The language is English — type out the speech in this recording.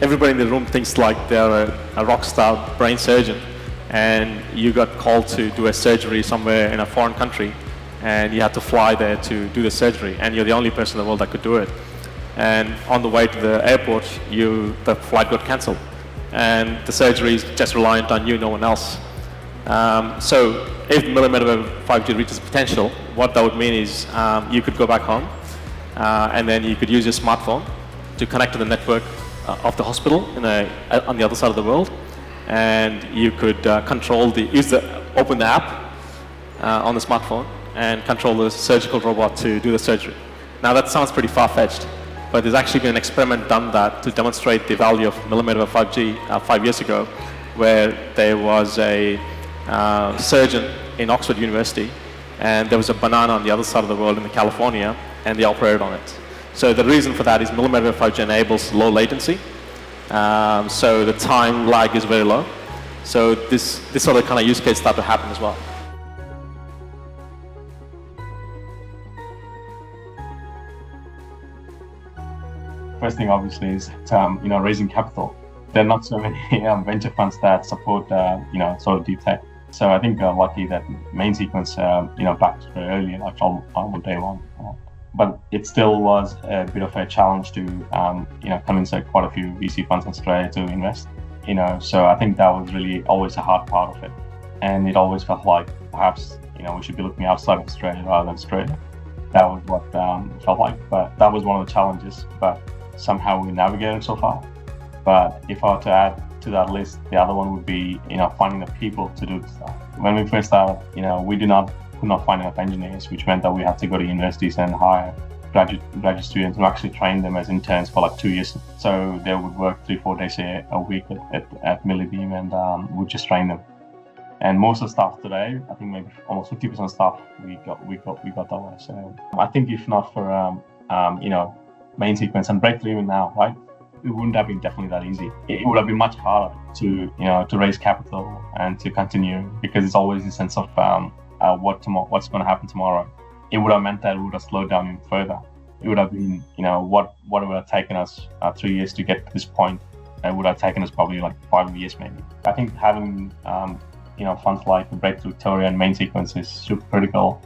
everybody in the room thinks like they're a rock star brain surgeon, and you got called to do a surgery somewhere in a foreign country, and you had to fly there to do the surgery, and you're the only person in the world that could do it. And on the way to the airport, the flight got cancelled, and the surgery is just reliant on you, no one else. So if millimeter wave 5G reaches potential, what that would mean is you could go back home, and then you could use your smartphone to connect to the network of the hospital on the other side of the world, and you could open the app on the smartphone and control the surgical robot to do the surgery. Now that sounds pretty far-fetched, but there's actually been an experiment done that to demonstrate the value of millimeter wave 5G 5 years ago, where there was a surgeon in Oxford University, and there was a banana on the other side of the world in California, and they operated on it. So the reason for that is millimeter wave 5G enables low latency, so the time lag is very low. So this sort of kind of use case start to happen as well. First thing, obviously, is raising capital. There are not so many venture funds that support sort of deep tech. So I think lucky that main sequence backed very early, like on day one. But it still was a bit of a challenge to convince quite a few VC funds in Australia to invest. So I think that was really always a hard part of it, and it always felt like perhaps we should be looking outside of Australia rather than Australia. That was what it felt like, but that was one of the challenges. But somehow we navigated so far. But if I were to add to that list, the other one would be finding the people to do the stuff. When we first started, we could not find enough engineers, which meant that we had to go to universities and hire graduate students and actually train them as interns for like 2 years. So they would work 3-4 days a week at MILLIBEAM, and we'd just train them. And most of the staff today, I think maybe almost 50% of staff we got that way. So I think if not for main sequence and breakthrough even now, right? It wouldn't have been definitely that easy. It would have been much harder to raise capital and to continue, because it's always a sense of what's going to happen tomorrow. It would have meant that it would have slowed down even further. It would have been what would have taken us 3 years to get to this point. It would have taken us probably like 5 years maybe. I think having funds like Breakthrough Victoria and Main Sequence is super critical